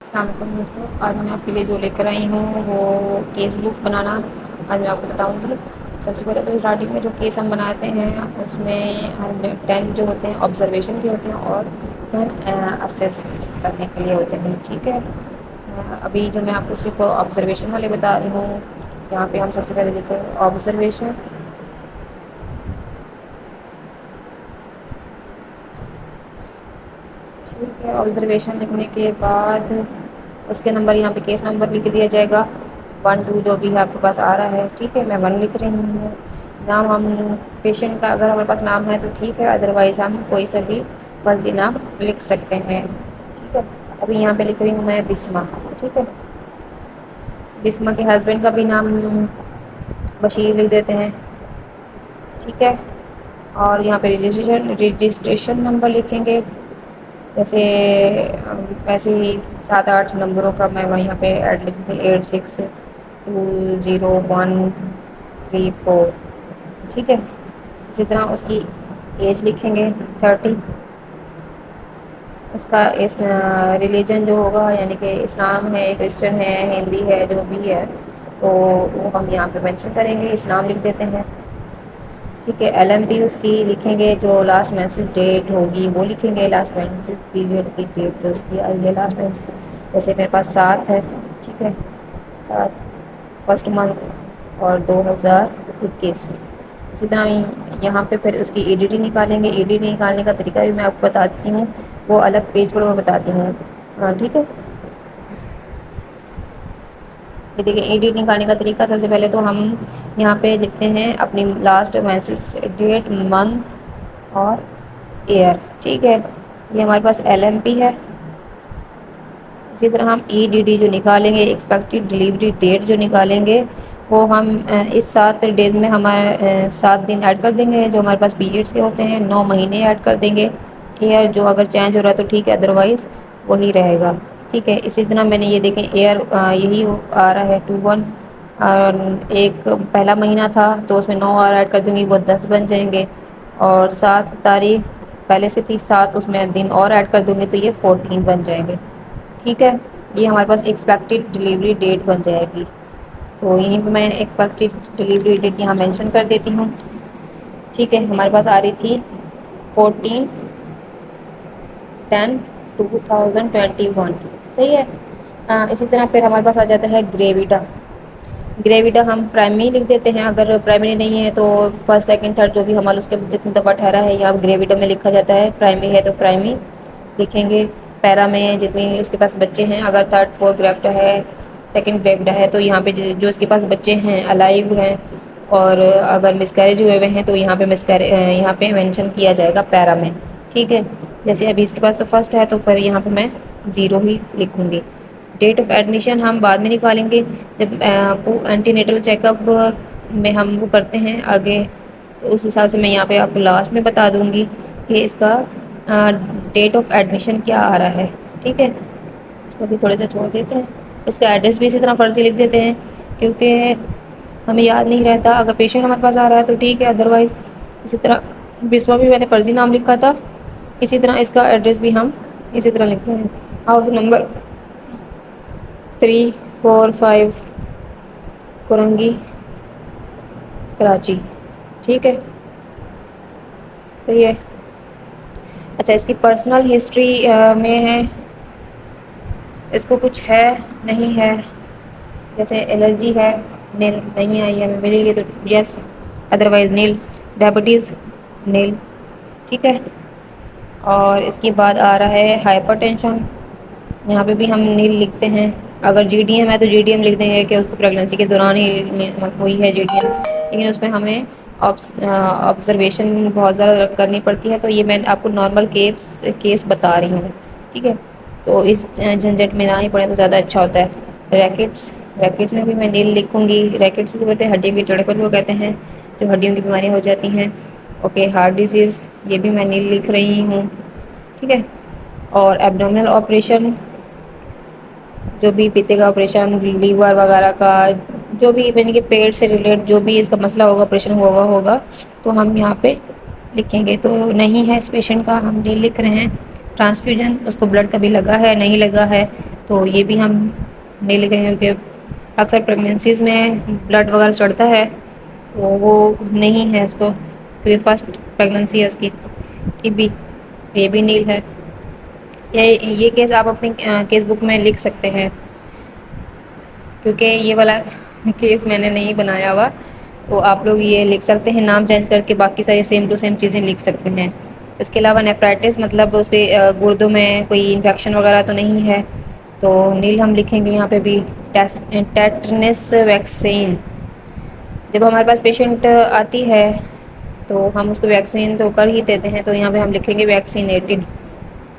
السلام علیکم دوستوں، آج میں آپ کے لیے جو لے کر آئی ہوں وہ کیس بک بنانا آج میں آپ کو بتاؤں گی۔ سب سے پہلے تو اسٹارٹنگ میں جو کیس ہم بناتے ہیں اس میں ہم 10 جو ہوتے ہیں آبزرویشن کے ہوتے ہیں اور 10 اسیس کرنے کے لیے ہوتے ہیں، ٹھیک ہے۔ ابھی جو میں آپ کو صرف آبزرویشن والے بتا رہی ہوں، یہاں پہ ہم سب سے پہلے دیکھیں آبزرویشن۔ ٹھیک ہے، آبزرویشن لکھنے کے بعد اس کے نمبر یہاں پہ کیس نمبر لکھ دیا جائے گا 1 2 جو بھی ہے آپ کے پاس آ رہا ہے، ٹھیک ہے۔ میں 1 لکھ رہی ہوں۔ نام ہم پیشنٹ کا اگر ہمارے پاس نام ہے تو ٹھیک ہے، ادروائز ہم کوئی سا بھی فرضی نام لکھ سکتے ہیں، ٹھیک ہے۔ ابھی یہاں پہ لکھ رہی ہوں میں بسمہ، ٹھیک ہے۔ بسمہ کے ہسبینڈ کا بھی نام بشیر لکھ دیتے ہیں، ٹھیک ہے۔ اور یہاں پہ رجسٹریشن نمبر لکھیں گے، جیسے ایسے ہی 7 8 نمبروں کا میں یہاں پہ ایڈ لکھ دوں 86201334، ٹھیک ہے۔ اسی طرح اس کی ایج لکھیں گے 30، اس کا ریلیجن جو ہوگا یعنی کہ اسلام ہے، کرسچن ہے، ہندی ہے، جو بھی ہے تو وہ ہم یہاں پہ مینشن کریں گے، اسلام لکھ دیتے ہیں، ٹھیک ہے۔ ایل ایم پی اس کی لکھیں گے، جو لاسٹ میسج ڈیٹ ہوگی وہ لکھیں گے، لاسٹ میسج پیریڈ کی ڈیٹ جو اس کی آئی ہے لاسٹ میں، جیسے میرے پاس 7 ہے، ٹھیک ہے، 7 فرسٹ منتھ اور 2021۔ اسی طرح یہاں پہ پھر اس کی ای ڈی ٹی نکالیں گے، ای ڈی ٹی نکالنے کا طریقہ بھی میں آپ کو بتاتی ہوں، وہ الگ پیج پر میں بتاتی ہوں، ہاں ٹھیک ہے۔ یہ دیکھیں ای ڈی نکالنے کا طریقہ، سب سے پہلے تو ہم یہاں پہ لکھتے ہیں اپنی لاسٹ میسج ڈیٹ، منتھ اور ایئر، ٹھیک ہے۔ یہ ہمارے پاس ایل ایم پی ہے۔ اسی طرح ہم ای ڈی ڈی جو نکالیں گے، ایکسپیکٹڈ ڈلیوری ڈیٹ جو نکالیں گے، وہ ہم اس 7 ڈیز میں ہمارے 7 دن ایڈ کر دیں گے جو ہمارے پاس پیریڈس کے ہوتے ہیں، 9 مہینے ایڈ کر دیں گے، ایئر جو اگر چینج ہو رہا ہے تو ٹھیک ہے، ادروائز وہی رہے گا، ٹھیک ہے۔ اسی طرح میں نے یہ دیکھیں ایئر یہی آ رہا ہے 21، اور ایک پہلا مہینہ تھا تو اس میں 9 اور ایڈ کر دوں گی، وہ 10 بن جائیں گے، اور 7 تاریخ پہلے سے تھی 7، اس میں دن اور ایڈ کر دوں گی تو یہ 14 بن جائیں گے، ٹھیک ہے۔ یہ ہمارے پاس ایکسپیکٹڈ ڈلیوری ڈیٹ بن جائے گی، تو یہیں پہ میں ایکسپیکٹڈ ڈلیوری ڈیٹ یہاں مینشن کر دیتی ہوں، ٹھیک ہے۔ ہمارے پاس آ رہی تھی 14/10/2021، صحیح ہے۔ اسی طرح پھر ہمارے پاس آ جاتا ہے گریویڈا۔ گریویڈا ہم پرائمری لکھ دیتے ہیں، اگر پرائمری نہیں ہے تو فرسٹ سیکنڈ تھرڈ جو بھی ہمارا اس کے جتنی دفعہ ٹھہرا ہے یہاں گریویڈا میں لکھا جاتا ہے، پرائمری ہے تو پرائمری لکھیں گے۔ پیرا میں جتنی اس کے پاس بچے ہیں، اگر 3rd 4th گریفٹا ہے، 2nd گریفٹا ہے تو یہاں پہ جو اس کے پاس بچے ہیں الائیو ہیں، اور اگر مس کیریج ہوئے ہوئے ہیں تو یہاں پہ مینشن کیا جائے گا پیرا میں، ٹھیک ہے۔ جیسے ابھی اس کے پاس تو فرسٹ ہے تو پھر یہاں پہ میں 0 ہی لکھوں گی۔ ڈیٹ آف ایڈمیشن ہم بعد میں نکالیں گے، جب اینٹی نیٹل چیک اپ میں ہم وہ کرتے ہیں آگے، تو اس حساب سے میں یہاں پہ آپ کو لاسٹ میں بتا دوں گی کہ اس کا ڈیٹ آف ایڈمیشن کیا آ رہا ہے، ٹھیک ہے۔ اس کو بھی تھوڑے سے چھوڑ دیتے ہیں، اس کا ایڈریس بھی اسی طرح فرضی لکھ دیتے ہیں کیونکہ ہمیں یاد نہیں رہتا، اگر پیشنٹ ہمارے پاس آ رہا ہے تو ٹھیک ہے، ادروائز اسی طرح بسما بھی میں نے فرضی نام لکھا تھا، اسی طرح اس کا ایڈریس بھی ہم اسی طرح لکھتے ہیں، ہاؤس نمبر 345 کورنگی کراچی، ٹھیک ہے، صحیح ہے۔ اچھا اس کی پرسنل ہسٹری میں ہے، اس کو کچھ ہے نہیں ہے، جیسے الرجی ہے نیل نہیں آئی ہے، ہمیں ملے گی تو یس، ادروائز نیل، ڈائبٹیز نیل، ٹھیک ہے۔ اور اس کے بعد آ رہا ہے ہائپر ٹینشن، یہاں پہ بھی ہم نیل لکھتے ہیں، اگر جی ڈی ایم ہے تو جی ڈی ایم لکھ دیں گے کہ اس کو پریگنینسی کے دوران ہی ہوئی ہے جی ڈی ایم، لیکن اس میں ہمیں آبزرویشن بہت زیادہ کرنی پڑتی ہے، تو یہ میں آپ کو نارمل کیس بتا رہی ہوں، ٹھیک ہے۔ تو اس جھنجھٹ میں نہ ہی پڑے تو زیادہ اچھا ہوتا ہے۔ ریکٹس میں بھی میں نیل لکھوں گی، ریکٹس جو ہوتے ہیں ہڈیوں کی ٹڑکن کو کہتے ہیں، جو ہڈیوں کی بیماریاں ہو جاتی ہیں، اوکے۔ ہارٹ ڈیزیز یہ بھی میں نیل لکھ رہی ہوں، ٹھیک ہے۔ اور ایبڈومنل آپریشن جو بھی پیتے کا آپریشن، لیور وغیرہ کا جو بھی یعنی کہ پیٹ سے ریلیٹ جو بھی اس کا مسئلہ ہوگا، آپریشن ہوا ہوگا تو ہم یہاں پہ لکھیں گے، تو نہیں ہے اس پیشنٹ کا ہم نیل لکھ رہے ہیں۔ ٹرانسفیوژن اس کو بلڈ کبھی لگا ہے نہیں لگا ہے، تو یہ بھی ہم نہیں لکھیں گے کیونکہ اکثر پریگنینسیز میں بلڈ وغیرہ چڑھتا ہے تو وہ نہیں ہے اس کو، کیونکہ فرسٹ پریگننسی ہے اس کی ٹی بی، یہ بھی نیل ہے۔ یہ کیس آپ اپنی کیس بک میں لکھ سکتے ہیں، کیونکہ یہ والا کیس میں نے نہیں بنایا ہوا، تو آپ لوگ یہ لکھ سکتے ہیں نام چینج کر کے، باقی ساری سیم ٹو سیم چیزیں لکھ سکتے ہیں۔ اس کے علاوہ نیفرائٹس مطلب اس کے گردوں میں کوئی انفیکشن وغیرہ تو نہیں ہے، تو نیل ہم لکھیں گے یہاں پہ بھی۔ ٹیٹنس ویکسین، جب ہمارے پاس پیشنٹ آتی ہے تو ہم اس کو ویکسین تو کر ہی دیتے ہیں، تو یہاں پہ ہم لکھیں گے ویکسینیٹڈ،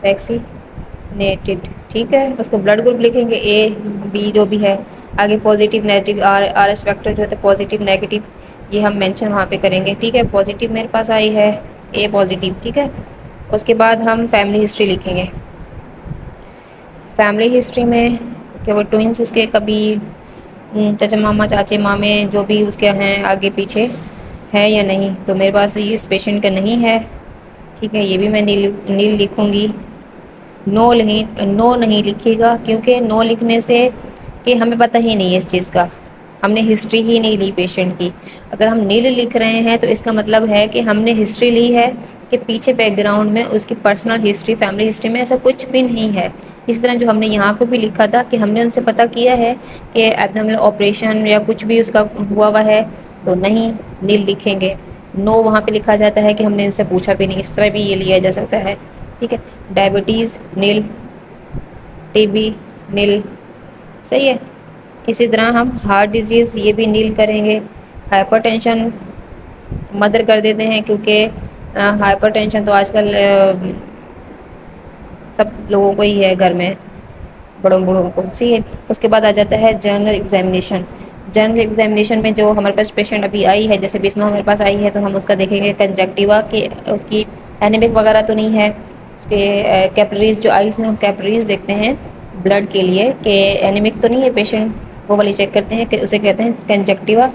ویکسینیٹڈ، ٹھیک ہے۔ اس کو بلڈ گروپ لکھیں گے اے بی جو بھی ہے، آگے positive negative R S factor جو ہوتا ہے پازیٹیو نیگیٹیو یہ ہم مینشن وہاں پہ کریں گے، ٹھیک ہے۔ پازیٹیو میرے پاس آئی ہے اے پازیٹیو، ٹھیک ہے۔ اس کے بعد ہم فیملی ہسٹری لکھیں گے۔ فیملی ہسٹری میں کہ وہ ٹوئنس اس کے کبھی چچا ماما چاچے مامے جو بھی اس کے ہیں آگے پیچھے ہے یا نہیں، تو میرے پاس یہ اس پیشنٹ کا نہیں ہے، ٹھیک ہے۔ یہ بھی میں نیل لکھوں گی۔ نو نہیں لکھیے گا، کیونکہ نو لکھنے سے کہ ہمیں پتہ ہی نہیں ہے اس چیز کا، ہم نے ہسٹری ہی نہیں لی پیشنٹ کی۔ اگر ہم نیل لکھ رہے ہیں تو اس کا مطلب ہے کہ ہم نے ہسٹری لی ہے، کہ پیچھے بیک گراؤنڈ میں اس کی پرسنل ہسٹری فیملی ہسٹری میں ایسا کچھ بھی نہیں ہے۔ اسی طرح جو ہم نے یہاں پہ بھی لکھا تھا کہ ہم نے ان سے پتہ کیا ہے کہ ایبڈومینل آپریشن یا کچھ بھی اس کا ہوا ہے، تو نہیں نیل لکھیں گے۔ نو وہاں پہ لکھا جاتا ہے کہ ہم نے ان سے پوچھا بھی نہیں، اس طرح بھی یہ لیا جا سکتا ہے، ٹھیک ہے۔ ڈائبٹیز نیل، ٹی بی نیل، صحیح ہے۔ اسی طرح ہم ہارٹ ڈیزیز یہ بھی نیل کریں گے۔ ہائپر ٹینشن مدر کر دیتے ہیں، کیونکہ ہائپر ٹینشن تو آج کل سب لوگوں کو ہی ہے گھر میں، بڑوں بوڑھوں کو، صحیح ہے۔ اس کے بعد آ جاتا ہے جنرل ایگزامینیشن۔ جنرل ایگزامینیشن میں جو ہمارے پاس پیشنٹ ابھی آئی ہے، جیسے بسما ہمارے پاس آئی ہے، تو ہم اس کا دیکھیں گے کنجکٹیوا کہ اس کی اینیمک وغیرہ تو نہیں ہے، اس کے کیپلریز جو آئیز میں ہم کیپلریز دیکھتے ہیں بلڈ کے لیے کہ اینیمک تو نہیں ہے پیشنٹ، وہ والی چیک کرتے ہیں کہ اسے کہتے ہیں کنجکٹیوا۔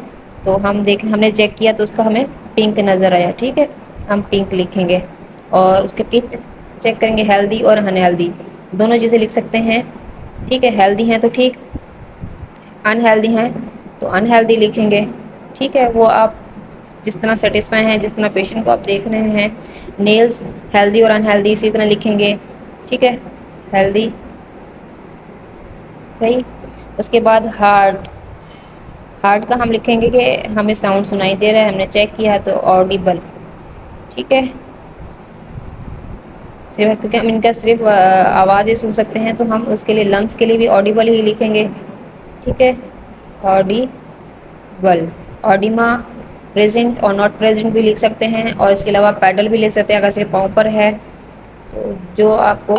تو ہم نے چیک کیا تو اس کا ہمیں پنک نظر آیا، ٹھیک ہے، ہم پنک لکھیں گے۔ اور اس کے ٹیتھ چیک کریں گے، ہیلدی اور انہیلدی دونوں چیزیں لکھ سکتے ہیں، ٹھیک ہے۔ ہیلدی ہیں تو ٹھیک، انہیلدی ہیں تو انہیلدی لکھیں گے، ٹھیک ہے۔ وہ آپ جس طرح سیٹسفائی ہیں، جس طرح پیشنٹ کو آپ دیکھ رہے ہیں۔ نیلز ہیلدی اور انہیلدی اسی طرح لکھیں گے، ٹھیک ہے، ہیلدی، صحیح۔ اس کے بعد ہارٹ کا ہم لکھیں گے کہ ہمیں ساؤنڈ سنائی دے رہا ہے، ہم نے چیک کیا ہے تو آڈیبل، ٹھیک ہے۔ کیونکہ ہم ان کا صرف آواز ہی سن سکتے ہیں، تو ہم اس کے لیے لنگس کے لیے بھی آڈیبل ہی لکھیں گے، ٹھیک ہے، آڈیبل۔ آڈیما پریزنٹ اور ناٹ پریزنٹ بھی لکھ سکتے ہیں، اور اس کے علاوہ پیڈل بھی لکھ سکتے ہیں اگر صرف پاؤں پر ہے تو، جو آپ کو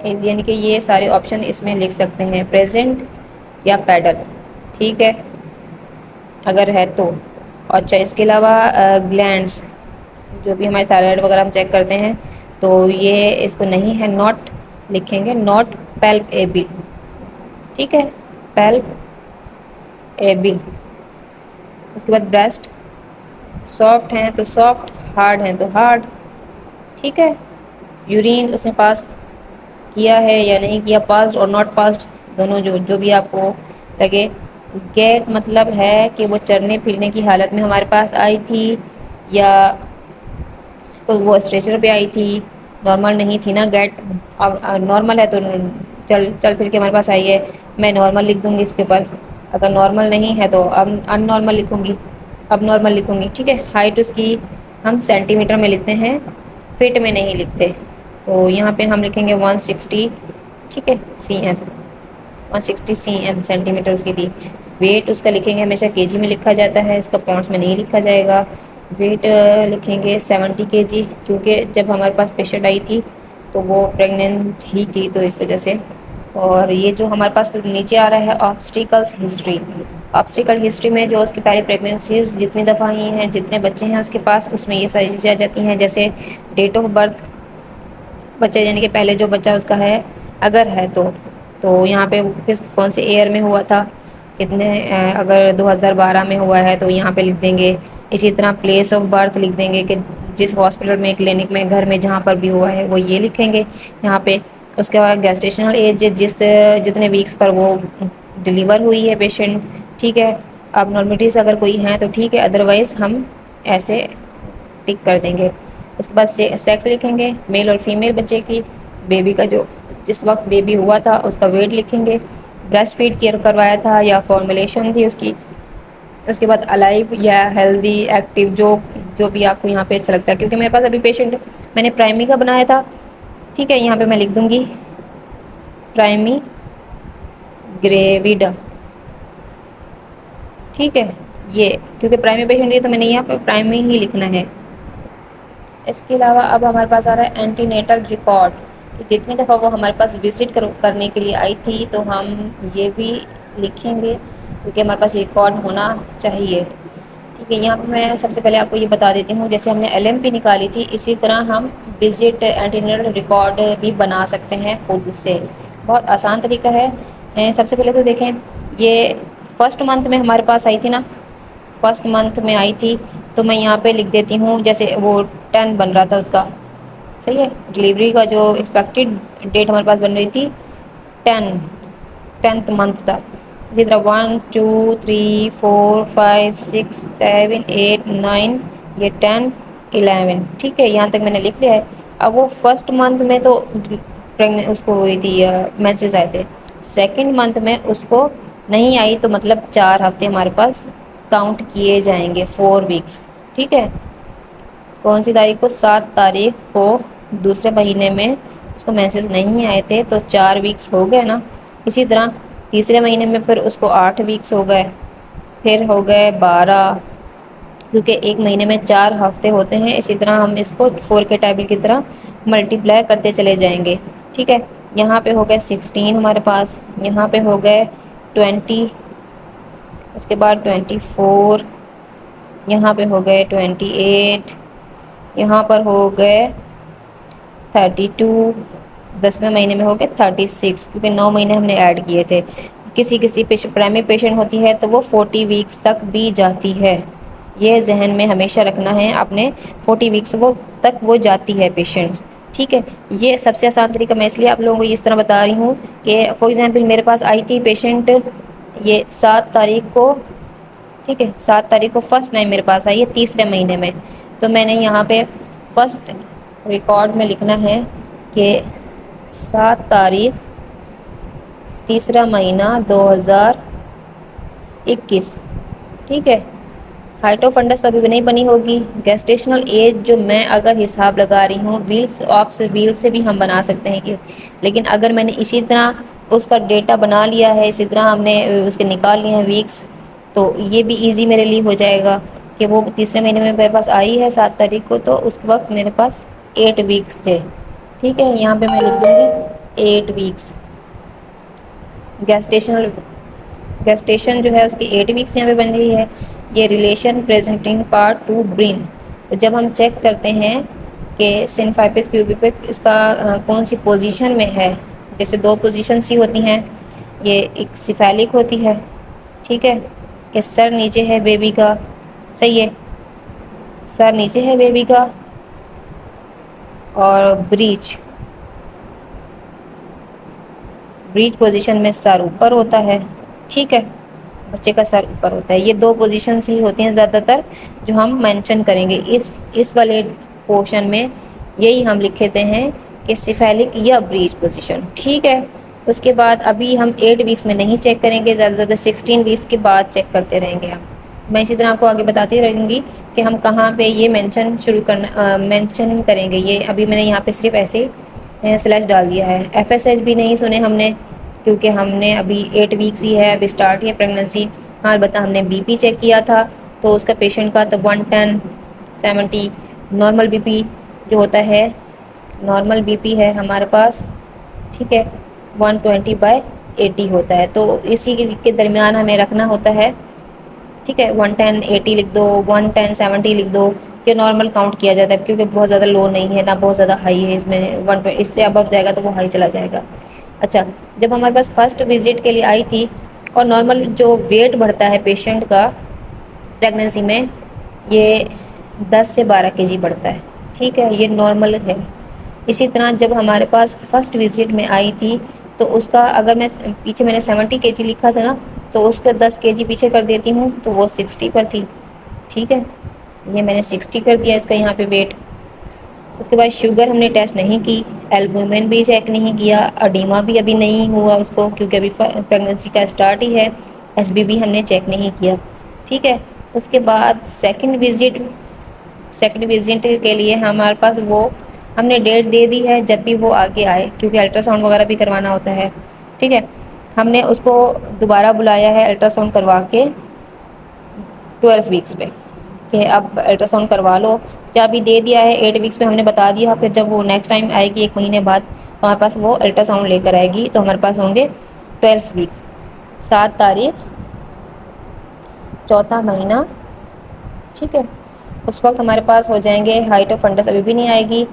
یعنی کہ یہ سارے آپشن اس میں لکھ سکتے ہیں، پریزنٹ یا پیڈل، ٹھیک ہے، اگر ہے تو۔ اچھا، اس کے علاوہ گلینڈس جو بھی ہمارے تھائرائڈ وغیرہ ہم چیک کرتے ہیں، تو یہ اس کو نہیں ہے، ناٹ لکھیں گے، ناٹ پیلپ ایبل، ٹھیک ہے، پیلپ ایبل۔ اس کے بعد بریسٹ سافٹ ہیں تو سافٹ، ہارڈ ہیں تو ہارڈ، ٹھیک ہے۔ یورین اس نے پاس کیا ہے یا نہیں کیا، پاسڈ اور ناٹ پاسڈ دونوں جو بھی آپ کو لگے۔ گیٹ مطلب ہے کہ وہ چلنے پھرنے کی حالت میں ہمارے پاس آئی تھی، یا وہ اسٹریچر پہ آئی تھی، نارمل نہیں تھی نا گیٹ، اب نارمل ہے تو چل پھر کے ہمارے پاس آئی ہے، میں نارمل لکھ دوں گی اس کے اوپر۔ اگر نارمل نہیں ہے تو اب ان نارمل لکھوں گی، اب نارمل لکھوں گی، ٹھیک ہے۔ ہائٹ اس کی ہم سینٹی میٹر میں لکھتے ہیں، فٹ میں نہیں لکھتے، تو یہاں پہ ہم لکھیں گے 160، ٹھیک ہے، C M, 160 C M centimetre اس کی تھی۔ ویٹ اس کا لکھیں گے، ہمیشہ کے جی میں لکھا جاتا ہے، اس کا پاؤنڈس میں نہیں لکھا جائے گا۔ ویٹ لکھیں گے 70 کے جی، کیونکہ جب ہمارے پاس پیشنٹ آئی تھی تو وہ پریگننٹ ہی تھی، تو اس وجہ سے۔ اور یہ جو ہمارے پاس نیچے آ رہا ہے آبسٹیکلس ہسٹری، آبسٹیکل ہسٹری میں جو اس کی پہلی پریگننسیز جتنی دفعہ ہی ہیں، جتنے بچے ہیں اس کے پاس، اس میں یہ ساری چیزیں آ جاتی ہیں، جیسے ڈیٹ آف برتھ بچہ، یعنی کہ پہلے جو بچہ اس کا ہے اگر ہے تو یہاں پہ کون سے ایئر میں ہوا تھا، کتنے، اگر 2012 میں ہوا ہے تو یہاں پہ لکھ دیں گے۔ اسی طرح پلیس آف برتھ لکھ دیں گے کہ جس ہاسپٹل میں، کلینک میں، گھر میں، جہاں پر بھی ہوا ہے وہ یہ لکھیں گے یہاں پہ۔ اس کے بعد گیسٹیشنل ایج جس جتنے ویکس پر وہ ڈلیور ہوئی ہے پیشنٹ، ٹھیک ہے. اب نارملٹیز اگر کوئی ہیں تو ٹھیک ہے، ادروائز ہم ایسے ٹک کر دیں گے. اس کے بعد سیکس لکھیں گے، میل اور فیمیل بچے کی، بیبی کا جو جس وقت بیبی ہوا تھا اس کا ویٹ لکھیں گے، بریسٹ فیڈ کیئر کروایا تھا یا فارمولیشن تھی اس کی. اس کے بعد الائیو یا ہیلدی ایکٹیو جو بھی آپ کو یہاں پہ اچھا لگتا ہے، کیونکہ میرے پاس ابھی پیشنٹ میں نے پرائمری کا بنایا تھا. ٹھیک ہے، یہاں پہ میں لکھ دوں گی پرائمی گریوڈ. ٹھیک ہے، یہ کیونکہ پرائمری پیشنٹ ہے تو میں نے یہاں پہ پرائمری ہی لکھنا ہے. اس کے علاوہ اب ہمارے پاس آ رہا ہے اینٹی نیٹل ریکارڈ، کہ جتنی دفعہ وہ ہمارے پاس وزٹ کرنے کے لیے آئی تھی تو ہم یہ بھی لکھیں گے کیونکہ ہمارے پاس ریکارڈ ہونا چاہیے. ٹھیک ہے، یہاں پہ میں سب سے پہلے آپ کو یہ بتا دیتی ہوں، جیسے ہم نے ایل ایم پی نکالی تھی اسی طرح ہم وزٹ اینٹی نیٹل ریکارڈ بھی بنا سکتے ہیں خود سے. بہت آسان طریقہ ہے. سب سے پہلے تو دیکھیں، یہ فرسٹ منتھ میں ہمارے پاس آئی تھی نا، فرسٹ منتھ میں آئی تھی تو میں یہاں پہ لکھ دیتی ہوں جیسے وہ 10 بن رہا تھا اس کا. صحیح ہے، ڈلیوری کا جو ایکسپیکٹڈ ڈیٹ ہمارے پاس بن رہی تھی 10th منتھ تک. اسی طرح 1 2 3 4 5 6 7 8 9 یہ 10 11. ٹھیک ہے، یہاں تک میں نے لکھ لیا ہے. اب وہ فرسٹ منتھ میں تو اس کو ہوئی تھی مینسز آئے تھے، سیکنڈ منتھ میں اس کو نہیں آئی تو مطلب 4 ہفتے ہمارے پاس کاؤنٹ کیے جائیں گے، 4 ویکس. ٹھیک ہے، کون سی تاریخ کو؟ 7 تاریخ کو دوسرے مہینے میں اس کو مینسز نہیں آئے تھے تو 4 ویکس ہو گئے نا. اسی طرح تیسرے مہینے میں پھر اس کو 8 ویکس ہو گئے، پھر ہو گئے 12، کیونکہ ایک مہینے میں 4 ہفتے ہوتے ہیں. اسی طرح ہم اس کو 4 کے ٹیبل کی طرح ملٹیپلائی کرتے چلے جائیں گے. ٹھیک ہے، یہاں پہ ہو گئے 16 ہمارے پاس، یہاں پہ ہو گئے 20، اس کے بعد 24، یہاں پہ ہو گئے 28، یہاں پر ہو گئے 32، 10ویں مہینے میں ہو گئے 36، کیونکہ 9 مہینے ہم نے ایڈ کیے تھے. کسی پرائمری پیشنٹ ہوتی ہے تو وہ 40 ویکس تک بھی جاتی ہے. یہ ذہن میں ہمیشہ رکھنا ہے اپنے، 40 ویکس تک وہ جاتی ہے پیشنٹس. ٹھیک ہے، یہ سب سے آسان طریقہ میں اس لیے آپ لوگوں کو اس طرح بتا رہی ہوں کہ فار ایگزامپل میرے پاس آئی تھی پیشنٹ یہ 7 تاریخ کو. ٹھیک ہے، 7 تاریخ کو فرسٹ ٹائم میرے پاس آئی ہے تیسرے مہینے میں. تو میں نے یہاں پہ فرسٹ ریکارڈ میں لکھنا ہے کہ 7 تاریخ تیسرا مہینہ 2021. ٹھیک ہے، ہائٹ آف فنڈس تو ابھی بھی نہیں بنی ہوگی. گیسٹیشنل ایج جو میں اگر حساب لگا رہی ہوں ویل سے بھی ہم بنا سکتے ہیں کہ، لیکن اگر میں نے اسی طرح اس کا ڈیٹا بنا لیا ہے، اسی طرح ہم نے اس کے نکال لیے ہیں ویکس، تو یہ بھی ایزی میرے لیے ہو جائے گا کہ وہ تیسرے مہینے میں میرے پاس آئی ہے 7 تاریخ کو تو اس وقت میرے پاس 8 ویکس تھے. ٹھیک ہے، یہاں پہ میں لکھ دوں گی 8 ویکس. گیسٹیشن جو ہے اس کی 8 ویکس یہاں پہ بن رہی ہے. یہ relation presenting part to brain, جب ہم چیک کرتے ہیں کہ سنفائپس پیوبیپک اس کا کون سی پوزیشن میں ہے، جیسے 2 پوزیشنس ہی ہوتی ہیں. یہ ایک سفیلک ہوتی ہے، ٹھیک ہے، کہ سر نیچے ہے بیبی کا. صحیح ہے، سر نیچے ہے بیبی کا، اور بریچ پوزیشن میں سر اوپر ہوتا ہے. ٹھیک ہے، بچے کا سر اوپر ہوتا ہے. یہ 2 پوزیشنس ہی ہوتی ہیں زیادہ تر جو ہم مینشن کریں گے اس والے پورشن میں. یہی ہم لکھتے ہیں کہ سفیلک یا بریچ پوزیشن. ٹھیک ہے، اس کے بعد ابھی ہم 8 ویکس میں نہیں چیک کریں گے، زیادہ سے زیادہ 16 ویکس کے بعد چیک کرتے رہیں گے ہم. میں اسی طرح آپ کو آگے بتاتی رہوں گی کہ ہم کہاں پہ یہ مینشن کریں گے. یہ ابھی میں نے یہاں پہ صرف ایسے سلیش ڈال دیا ہے. ایف ایس ایچ بھی نہیں سنے ہم نے، کیونکہ ہم نے ابھی 8 ویکس ہی ہے، ابھی اسٹارٹ ہی ہے پریگننسی. ہاں البتہ ہم نے بی پی چیک کیا تھا تو اس کا پیشنٹ کا تو 110/70 نارمل بی پی جو ہوتا ہے، نارمل بی پی ہے ہمارے پاس. ٹھیک ہے، 120/80 ہوتا ہے، تو اسی کے درمیان ہمیں رکھنا ہوتا ہے. ٹھیک ہے، 110/80 لکھ دو، 110/70 لکھ دو، کہ نارمل کاؤنٹ کیا جاتا ہے کیونکہ بہت زیادہ لو نہیں ہے نہ بہت زیادہ ہائی ہے. اس میں اس سے ابو جائے گا تو وہ ہائی چلا جائے گا. اچھا، جب ہمارے پاس فرسٹ وزٹ کے لیے آئی تھی، اور نارمل جو ویٹ بڑھتا ہے پیشنٹ کا پریگننسی میں، یہ 10 سے 12 kg بڑھتا ہے. ٹھیک ہے، یہ نارمل ہے. اسی طرح جب ہمارے پاس فرسٹ وزٹ میں آئی تھی تو اس کا اگر میں پیچھے میں نے 70 kg لکھا تھا نا، تو اس کا 10 kg پیچھے کر دیتی ہوں تو وہ 60 پر تھی، ٹھیک ہے، یہ میں نے 60 کر دیا اس کا یہاں پہ ویٹ۔ اس کے بعد شوگر ہم نے ٹیسٹ نہیں کی، البومن بھی چیک نہیں کیا، اڈیما بھی ابھی نہیں ہوا اس کو کیونکہ ابھی پریگننسی کا اسٹارٹ ہی ہے، ایس بی بھی ہم نے چیک نہیں کیا، ٹھیک ہے۔ اس کے بعد سیکنڈ وزٹ کے لیے ہمارے پاس وہ ہم نے ڈیٹ دے دی ہے جب بھی وہ آگے آئے، کیونکہ الٹرا ساؤنڈ وغیرہ بھی کروانا ہوتا ہے، ٹھیک ہے۔ ہم نے اس کو دوبارہ بلایا ہے الٹرا ساؤنڈ کروا کے 12 ویکس پہ کہ اب الٹرا ساؤنڈ کروا لو، یا ابھی دے دیا ہے 8 ویکس پہ ہم نے بتا دیا، پھر جب وہ نیکسٹ ٹائم آئے گی 1 مہینے بعد ہمارے پاس وہ الٹرا ساؤنڈ لے کر آئے گی تو ہمارے پاس ہوں گے 12 ویکس، 7 تاریخ، چوتھا مہینہ، ٹھیک ہے۔ اس وقت ہمارے پاس ہو جائیں گے، ہائٹ آف فنڈس ابھی بھی نہیں آئے گی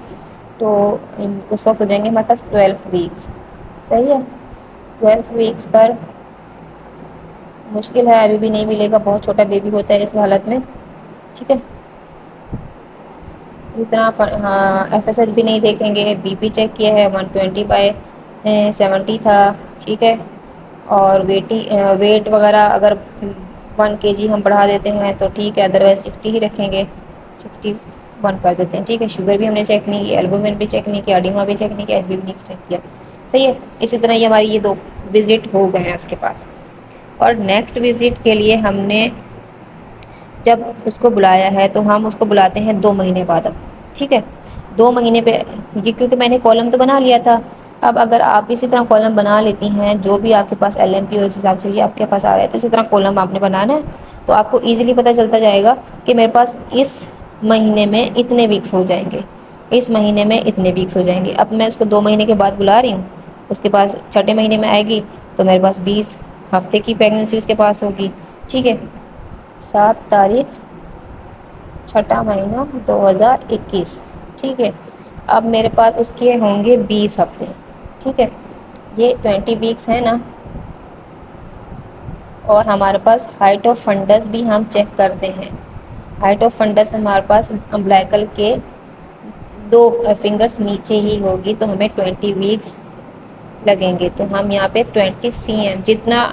تو اس وقت ہو جائیں گے ہمارے پاس 12 ویکس، صحیح ہے۔ 12 ویکس پر مشکل ہے، ابھی بھی نہیں ملے گا، بہت چھوٹا بیبی ہوتا ہے اس حالت میں، ٹھیک ہے۔ اسی طرح ایف ایس ایچ بھی نہیں دیکھیں گے، بی پی چیک کیا ہے 120/70 تھا، ٹھیک ہے۔ اور ویٹ وغیرہ اگر 1 kg ہم بڑھا دیتے ہیں تو ٹھیک ہے، ادروائز 60 ہی رکھیں گے، 61 کر دیتے ہیں، ٹھیک ہے۔ شوگر بھی ہم نے چیک نہیں کیا، البومن بھی چیک نہیں کیا، اڈیما بھی چیک نہیں کیا، ایس بی بھی نہیں چیک کیا، صحیح ہے۔ اسی طرح یہ ہماری یہ 2 وزٹ ہو گئے ہیں اس کے پاس، اور نیکسٹ وزٹ کے لیے ہم نے جب اس کو بلایا ہے تو ہم اس کو بلاتے ہیں 2 مہینے بعد اب، ٹھیک ہے۔ 2 مہینے پہ یہ کیونکہ میں نے کالم تو بنا لیا تھا، اب اگر آپ اسی طرح کالم بنا لیتی ہیں جو بھی آپ کے پاس ایل ایم پی ہو اس حساب سے بھی آپ کے پاس آ رہا ہے تو اسی طرح کالم آپ نے بنانا ہے تو آپ کو ایزیلی پتہ چلتا جائے گا کہ میرے پاس اس مہینے میں اتنے ویکس ہو جائیں گے، اس مہینے میں اتنے ویکس ہو جائیں گے۔ اب میں اس کو 2 مہینے کے بعد بلا رہی ہوں، اس کے پاس چھٹے مہینے میں آئے گی تو میرے پاس 20 ہفتے کی پریگننسی اس کے پاس ہوگی، ٹھیک ہے۔ 7 تاریخ، چھٹا مہینہ، 2021، ٹھیک ہے۔ اب میرے پاس اس کے ہوں گے 20 ہفتے، ٹھیک ہے۔ یہ 20 ویکس ہے نا، اور ہمارے پاس ہائٹ آف فنڈس بھی ہم چیک کرتے ہیں۔ ہائٹ آف فنڈس ہمارے پاس امبلیکل کے 2 فنگرس نیچے ہی ہوگی تو ہمیں 20 ویکس لگیں گے، تو ہم یہاں پہ 20 cm جتنا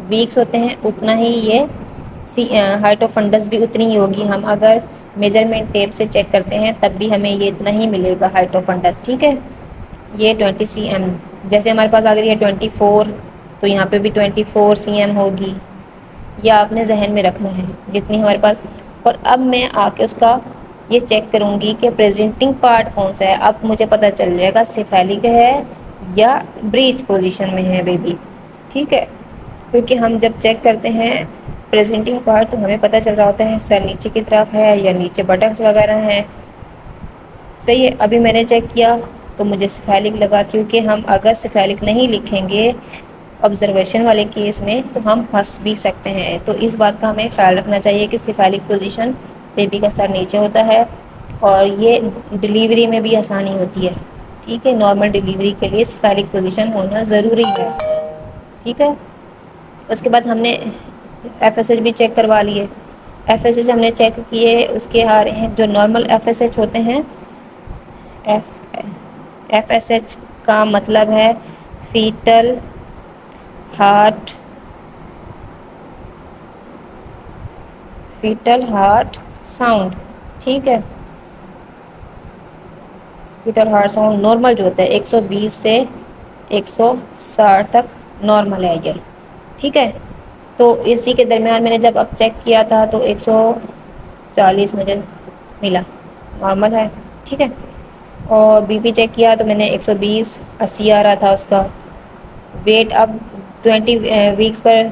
ویکس ہوتے ہیں اتنا ہی یہ ہائٹ آف فنڈس بھی اتنی ہی ہوگی۔ ہم اگر میجرمنٹ ٹیپ سے چیک کرتے ہیں تب بھی ہمیں یہ اتنا ہی ملے گا ہائٹ آف فنڈس، ٹھیک ہے۔ یہ 20 cm، جیسے ہمارے پاس آ گئی ہے 24 تو یہاں پہ بھی 24 cm ہوگی، یہ آپ نے ذہن میں رکھنا ہے جتنی ہمارے پاس۔ اور اب میں آ کے اس کا یہ چیک کروں گی کہ پریزنٹنگ پارٹ کون سا ہے، اب مجھے پتہ چل جائے گا سیفیلک ہے یا بریچ پوزیشن میں ہے بیبی، ٹھیک ہے۔ کیونکہ ہم جب چیک کرتے ہیں پریزنٹنگ پارٹ تو ہمیں پتہ چل رہا ہوتا ہے سر نیچے کی طرف ہے یا نیچے بٹکس وغیرہ ہیں، صحیح ہے۔ ابھی میں نے چیک کیا تو مجھے سیفیلک لگا، کیونکہ ہم اگر سیفیلک نہیں لکھیں گے آبزرویشن والے کیس میں تو ہم پھنس بھی سکتے ہیں، تو اس بات کا ہمیں خیال رکھنا چاہیے کہ سیفیلک پوزیشن بیبی کا سر نیچے ہوتا ہے، اور یہ ڈلیوری میں بھی آسانی ہوتی ہے، ٹھیک ہے۔ نارمل ڈلیوری کے لیے سیفیلک پوزیشن ہونا ضروری ہے، ٹھیک ہے۔ اس کے بعد ہم نے ایف ایس ایچ بھی چیک کروا لیے، ایف ایس ایچ ہم نے چیک کیے، اس کے آ رہے ہیں جو نارمل ایف ایس ایچ ہوتے ہیں، ایف ایس ایچ کا مطلب ہے فیٹل ہارٹ ساؤنڈ، ٹھیک ہے۔ فیٹل ہارٹ ساؤنڈ نارمل جو ہوتا ہے 120 سے 160 تک نارمل ہے یہ، ٹھیک ہے۔ تو اسی کے درمیان میں نے جب اب چیک کیا تھا تو 140 مجھے ملا، نارمل ہے، ٹھیک ہے۔ اور بی پی چیک کیا تو میں نے 120/80 آ رہا تھا اس کا ویٹ۔ اب 20 ویکس پر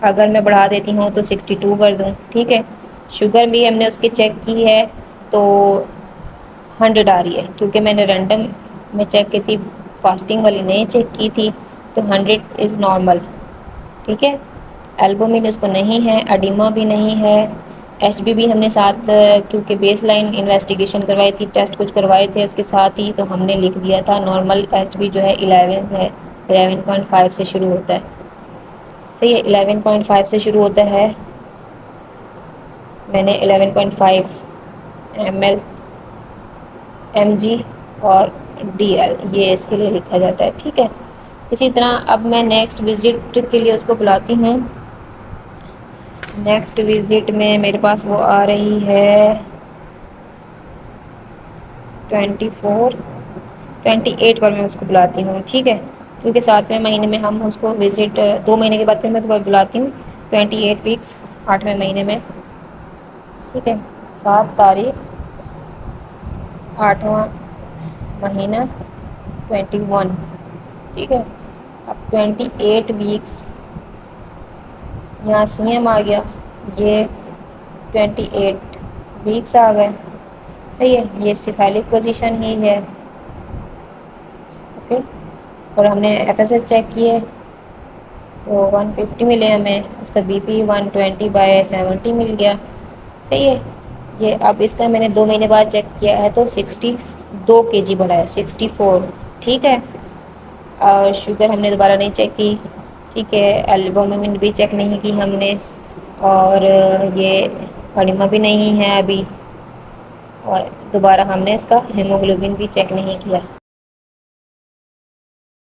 اگر میں بڑھا دیتی ہوں تو 62 کر دوں، ٹھیک ہے۔ شوگر بھی ہم نے اس کی چیک کی ہے تو 100 آ رہی ہے، کیونکہ میں نے رینڈم میں چیک کی تھی، فاسٹنگ والی نہیں چیک کی تھی، تو 100 از نارمل، ٹھیک ہے۔ البومن اس کو نہیں ہے، اڈیما بھی نہیں ہے، ایس بی بھی ہم نے ساتھ کیونکہ بیس لائن انویسٹیگیشن کروائی تھی، ٹیسٹ کچھ کروائے تھے اس کے ساتھ ہی، تو ہم نے لکھ دیا تھا نارمل ایچ بی جو ہے 11 ہے، 11.5 سے شروع ہوتا ہے، صحیح ہے۔ 11.5 سے شروع ہوتا ہے، میں نے 11.5 ml mg اور DL یہ اس کے لیے لکھا جاتا ہے، ٹھیک ہے۔ اسی طرح اب میں نیکسٹ وزٹ کے لیے اس کو بلاتی ہوں۔ نیکسٹ وزٹ میں میرے پاس وہ آ رہی ہے 28 پر میں اس کو بلاتی ہوں، ٹھیک ہے، کیونکہ 7ویں مہینے میں ہم اس کو وزٹ 2 مہینے کے بعد پھر میں دوبارہ بلاتی ہوں 28 ویکس 8ویں مہینے میں، ٹھیک ہے۔ 7 تاریخ 8واں مہینہ 21، ٹھیک ہے۔ اب 28 ویکس یہاں CM آ گیا، یہ 28 ویکس آ گئے، صحیح ہے، یہ سیفیلک پوزیشن ہی ہے، اوکے۔ اور ہم نے FSH چیک کیے تو 150 ملے ہمیں، اس کا BP 120/70 مل گیا، صحیح ہے۔ یہ اب اس کا میں نے 2 مہینے بعد چیک کیا ہے تو 62 kg بڑھا ہے، 64، ٹھیک ہے۔ اور شوگر ہم نے دوبارہ نہیں چیک کی، ٹھیک ہے۔ البومن بھی چیک نہیں کی ہم نے، اور یہ فاڑمہ بھی نہیں ہے ابھی، اور دوبارہ ہم نے اس کا ہیموگلوبن بھی چیک نہیں کیا،